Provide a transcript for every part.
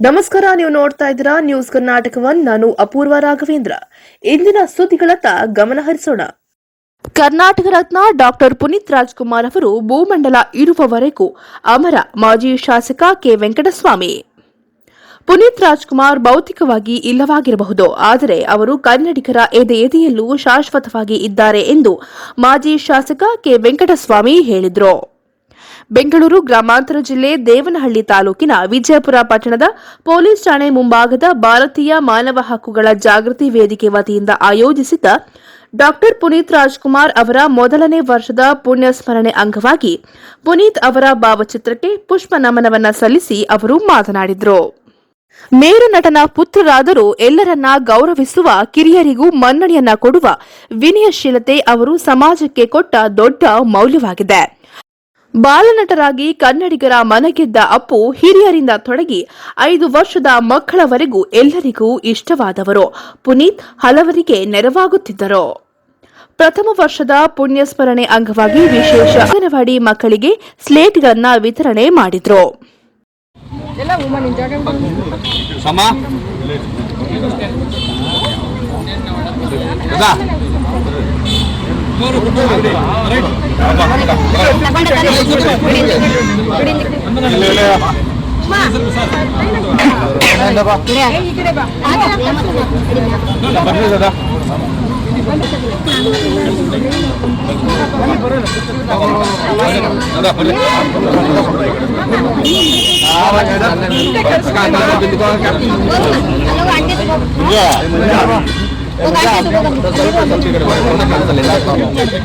ನಮಸ್ಕಾರ, ನೀವು ನೋಡ್ತಾ ಇದ್ದೀರಾ ನ್ಯೂಸ್ ಕರ್ನಾಟಕವನ್. ನಾನು ಅಪೂರ್ವ ರಾಘವೇಂದ್ರ. ಇಂದಿನ ಸುದ್ದಿಗಳತ್ತ ಗಮನ ಹರಿಸೋಣ. ಕರ್ನಾಟಕ ರತ್ನ ಡಾಕ್ಟರ್ ಪುನೀತ್ ರಾಜ್ಕುಮಾರ್ ಅವರು ಭೂಮಂಡಲ ಇರುವವರೆಗೂ ಅಮರ. ಮಾಜಿ ಶಾಸಕ ಕೆ ವೆಂಕಟಸ್ವಾಮಿ. ಪುನೀತ್ ರಾಜ್ಕುಮಾರ್ ಭೌತಿಕವಾಗಿ ಇಲ್ಲವಾಗಿರಬಹುದು, ಆದರೆ ಅವರು ಕನ್ನಡಿಗರ ಎದೆಯಲ್ಲೂ ಶಾಶ್ವತವಾಗಿ ಇದ್ದಾರೆ ಎಂದು ಮಾಜಿ ಶಾಸಕ ಕೆ ವೆಂಕಟಸ್ವಾಮಿ ಹೇಳಿದರು. ಬೆಂಗಳೂರು ಗ್ರಾಮಾಂತರ ಜಿಲ್ಲೆ ದೇವನಹಳ್ಳಿ ತಾಲೂಕಿನ ವಿಜಯಪುರ ಪಟ್ಟಣದ ಪೊಲೀಸ್ ಠಾಣೆ ಮುಂಭಾಗದ ಭಾರತೀಯ ಮಾನವ ಹಕ್ಕುಗಳ ಜಾಗೃತಿ ವೇದಿಕೆ ವತಿಯಿಂದ ಆಯೋಜಿಸಿದ್ದ ಡಾಕ್ಟರ್ ಪುನೀತ್ ರಾಜ್ಕುಮಾರ್ ಅವರ ಮೊದಲನೇ ವರ್ಷದ ಪುಣ್ಯ ಸ್ಮರಣೆ ಅಂಗವಾಗಿ ಪುನೀತ್ ಅವರ ಭಾವಚಿತ್ರಕ್ಕೆ ಪುಷ್ಪ ನಮನವನ್ನು ಸಲ್ಲಿಸಿ ಅವರು ಮಾತನಾಡಿದರು. ಮೇರು ನಟನ ಪುತ್ರರಾದರೂ ಎಲ್ಲರನ್ನ ಗೌರವಿಸುವ, ಕಿರಿಯರಿಗೂ ಮನ್ನಣೆಯನ್ನ ಕೊಡುವ ವಿನಯಶೀಲತೆ ಅವರು ಸಮಾಜಕ್ಕೆ ಕೊಟ್ಟ ದೊಡ್ಡ ಮೌಲ್ಯವಾಗಿದೆ. ಬಾಲನಟರಾಗಿ ಕನ್ನಡಿಗರ ಮನಗೆದ್ದ ಅಪ್ಪು ಹಿರಿಯರಿಂದ ತೊಡಗಿ 5 ವರ್ಷದ ಮಕ್ಕಳವರೆಗೂ ಎಲ್ಲರಿಗೂ ಇಷ್ಟವಾದವರು. ಪುನೀತ್ ಹಲವರಿಗೆ ನೆರವಾಗುತ್ತಿದ್ದರು. ಪ್ರಥಮ ವರ್ಷದ ಪುಣ್ಯ ಸ್ಮರಣೆ ಅಂಗವಾಗಿ ವಿಶೇಷ ಅಂಗನವಾಡಿ ಮಕ್ಕಳಿಗೆ ಸ್ಲೇಟ್ಗಳನ್ನು ವಿತರಣೆ ಮಾಡಿದ್ರು.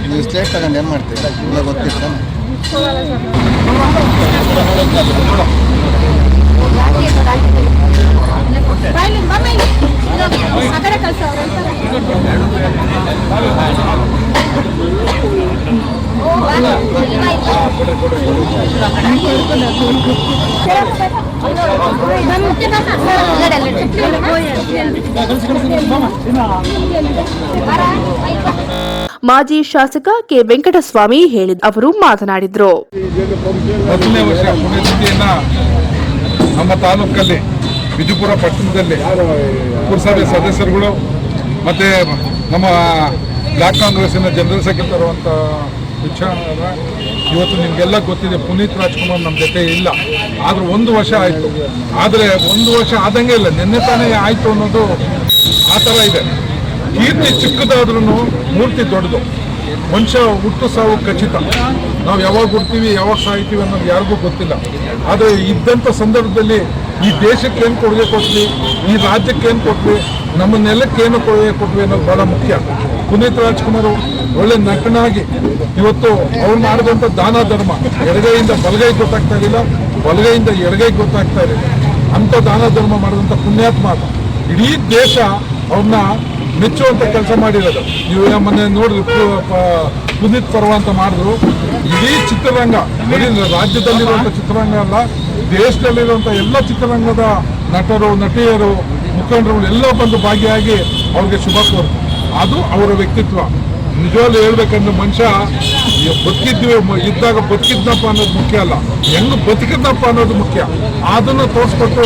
ನೀವು ಸ್ಟೇಟ್ ತಗೊಂಡು ಏನು ಮಾಡ್ತೀವಿ ಎಲ್ಲ ಗೊತ್ತಿಲ್ಲ. ಮಾಜಿ ಶಾಸಕ ಕೆ ವೆಂಕಟಸ್ವಾಮಿ ಅವರು ಮಾತನಾಡಿದರು. ಮೊದಲನೇ ವರ್ಷ ಪುಣ್ಯತಿಥಿಯನ್ನ ನಮ್ಮ ತಾಲೂಕಲ್ಲಿ ವಿಜಯಪುರ ಪಟ್ಟಣದಲ್ಲಿ ಪುರಸಭೆ ಸದಸ್ಯರುಗಳು ಮತ್ತೆ ನಮ್ಮ ಬ್ಲಾಕ್ ಕಾಂಗ್ರೆಸ್ಸಿನ ಜನರಲ್ ಸೆಕ್ರೆಟರಿ ಅಂತ ವಿಚಾರ ಇವತ್ತು ನಿಮಗೆಲ್ಲ ಗೊತ್ತಿದೆ. ಪುನೀತ್ ರಾಜ್ಕುಮಾರ್ ನಮ್ಮ ಜೊತೆ ಇಲ್ಲ, ಆದರೂ 1 ವರ್ಷ ಆಯಿತು. ಆದರೆ 1 ವರ್ಷ ಆದಂಗೆ ಇಲ್ಲ, ನಿನ್ನೆ ತಾನೇ ಆಯಿತು ಅನ್ನೋದು ಆ ಥರ ಇದೆ. ಕೀರ್ತಿ ಚಿಕ್ಕದಾದ್ರೂ ಮೂರ್ತಿ ದೊಡ್ಡದು. ಮನುಷ್ಯ ಹುಟ್ಟು ಸಾವು ಖಚಿತ. ನಾವು ಯಾವಾಗ ಹುಡ್ತೀವಿ ಯಾವಾಗ ಸಾಯ್ತೀವಿ ಅನ್ನೋದು ಯಾರಿಗೂ ಗೊತ್ತಿಲ್ಲ. ಆದರೆ ಇದ್ದಂಥ ಸಂದರ್ಭದಲ್ಲಿ ಈ ದೇಶಕ್ಕೆ ಏನು ಕೊಡುಗೆ ಕೊಟ್ವಿ, ಈ ರಾಜ್ಯಕ್ಕೆ ಏನು ಕೊಟ್ವಿ, ನಮ್ಮ ನೆಲಕ್ಕೆ ಏನು ಕೊಡುಗೆ ಕೊಟ್ವಿ ಅನ್ನೋದು ಭಾಳ ಮುಖ್ಯ. ಪುನೀತ್ ರಾಜ್ಕುಮಾರ್ ಒಳ್ಳೆ ನಟನಾಗಿ ಇವತ್ತು ಅವ್ರು ಮಾಡಿದಂಥ ದಾನ ಧರ್ಮ ಎಡಗೈಯಿಂದ ಬಲಗೈ ಗೊತ್ತಾಗ್ತಾ ಇರಲಿಲ್ಲ, ಬಲಗೈಯಿಂದ ಎಡಗೈ ಗೊತ್ತಾಗ್ತಾ ಇರಲಿಲ್ಲ. ಅಂಥ ದಾನ ಧರ್ಮ ಮಾಡಿದಂಥ ಪುಣ್ಯಾತ್ಮ. ಇಡೀ ದೇಶ ಅವ್ರನ್ನ ಮೆಚ್ಚುವಂಥ ಕೆಲಸ ಮಾಡಿರೋದು. ನೀವು ಮೊನ್ನೆ ನೋಡಿದ್ರು ಪುನೀತ್ ಪರ್ವ ಅಂತ ಮಾಡಿದ್ರು. ಇಡೀ ಚಿತ್ರರಂಗ, ಬರೀ ರಾಜ್ಯದಲ್ಲಿರುವಂಥ ಚಿತ್ರರಂಗ ಅಲ್ಲ, ದೇಶದಲ್ಲಿರುವಂಥ ಎಲ್ಲ ಚಿತ್ರರಂಗದ ನಟರು, ನಟಿಯರು, ಮುಖಂಡರು ಎಲ್ಲ ಬಂದು ಭಾಗಿಯಾಗಿ ಅವ್ರಿಗೆ ಶುಭ ಕೋರ್ತು. ಅದು ಅವರ ವ್ಯಕ್ತಿತ್ವ. ನಿಜವಾಗ್ಲೂ ಹೇಳ್ಬೇಕಂದ್ರೆ ಮನುಷ್ಯ ಬದುಕಿದ್ವಿ ಇದ್ದಾಗ ಬದುಕಿದ್ನಪ್ಪ ಅನ್ನೋದು ಮುಖ್ಯ ಅಲ್ಲ, ಹೆಂಗೆ ಬದುಕಿದ್ನಪ್ಪ ಅನ್ನೋದು ಮುಖ್ಯ. ಅದನ್ನು ತೋರಿಸ್ಕೊಟ್ಟು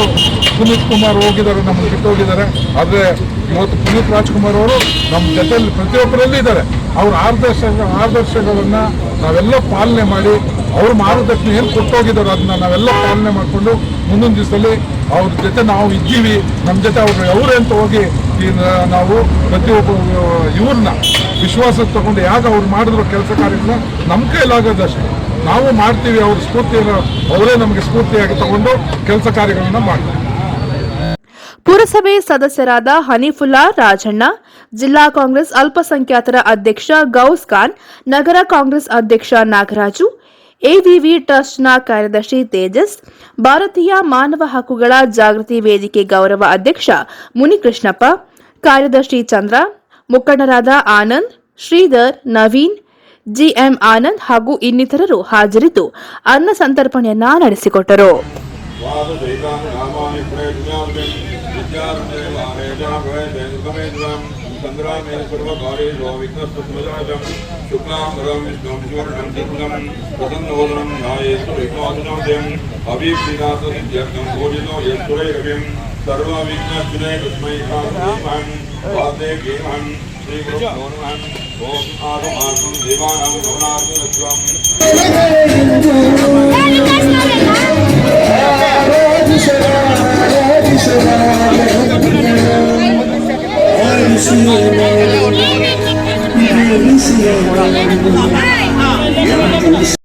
ಪುನೀತ್ ಕುಮಾರ್ ಹೋಗಿದ್ದಾರೆ, ನಮ್ಮನ್ನು ಬಿಟ್ಟು ಹೋಗಿದ್ದಾರೆ. ಆದರೆ ಇವತ್ತು ಪುನೀತ್ ರಾಜ್ಕುಮಾರ್ ಅವರು ನಮ್ಮ ಜೊತೆಯಲ್ಲಿ ಪ್ರತಿಯೊಬ್ಬರಲ್ಲಿ ಇದ್ದಾರೆ. ಅವ್ರ ಆದರ್ಶಗಳನ್ನು ನಾವೆಲ್ಲ ಪಾಲನೆ ಮಾಡಿ, ಅವ್ರ ಮಾರ್ಗದರ್ಶನ ಏನು ಕೊಟ್ಟೋಗಿದ್ದಾರೆ ಅದನ್ನ ನಾವೆಲ್ಲ ಪಾಲನೆ ಮಾಡಿಕೊಂಡು ಮುಂದಿನ ದಿವಸದಲ್ಲಿ ಅವ್ರ ಜೊತೆ ನಾವು ಇದ್ದೀವಿ, ನಮ್ಮ ಜೊತೆ ಅವ್ರು ಅಂತ ಹೋಗಿ ನಾವು ಪ್ರತಿಯೊಬ್ಬ ಇವ್ರನ್ನ ವಿಶ್ವಾಸ ತಗೊಂಡು ಯಾಕೆ ಅವ್ರು ಮಾಡಿದ್ರು ಕೆಲಸ ಕಾರ್ಯಗಳನ್ನ ನಮ್ಮ ಕೈಲಾಗೋದಷ್ಟೇ ನಾವು ಮಾಡ್ತೀವಿ. ಅವ್ರ ಸ್ಫೂರ್ತಿಯನ್ನು ಅವರೇ ನಮಗೆ ಸ್ಫೂರ್ತಿಯಾಗಿ ತಗೊಂಡು ಕೆಲಸ ಕಾರ್ಯಗಳನ್ನ ಮಾಡ್ತೀವಿ. ಪುರಸಭೆ ಸದಸ್ಯರಾದ ಹನೀಫುಲ್ಲಾ ರಾಜಣ್ಣ, ಜಿಲ್ಲಾ ಕಾಂಗ್ರೆಸ್ ಅಲ್ಪಸಂಖ್ಯಾತರ ಅಧ್ಯಕ್ಷ ಗೌಸ್ ಖಾನ್, ನಗರ ಕಾಂಗ್ರೆಸ್ ಅಧ್ಯಕ್ಷ ನಾಗರಾಜು, ಎವಿವಿ ಟ್ರಸ್ಟ್ನ ಕಾರ್ಯದರ್ಶಿ ತೇಜಸ್, ಭಾರತೀಯ ಮಾನವ ಹಕ್ಕುಗಳ ಜಾಗೃತಿ ವೇದಿಕೆ ಗೌರವ ಅಧ್ಯಕ್ಷ ಮುನಿಕೃಷ್ಣಪ್ಪ, ಕಾರ್ಯದರ್ಶಿ ಚಂದ್ರ, ಮುಖಂಡರಾದ ಆನಂದ್, ಶ್ರೀಧರ್, ನವೀನ್, ಜಿಎಂ ಆನಂದ್ ಹಾಗೂ ಇನ್ನಿತರರು ಹಾಜರಿದ್ದು ಅನ್ನ ಸಂತರ್ಪಣೆಯನ್ನ ನಡೆಸಿಕೊಟ್ಟರು. चंद्रामेन सर्वकार्येषु विघ्नस्तुमजातं शुक्लांबरं विष्णुं शिवर्णं चतुर्भुजं प्रसन्नवदनं ध्यायेत् विघ्नोपशान्तिम् अभिप्रीणार्थसिद्ध्यर्थं भोजिनो यत्सुरैरविं सर्वविघ्नविनाशाय तस्मै नमः वासुदेवाय श्रीगुरुभ्यो नमः ओम आगमागं देवानां भवनार्थं Hey!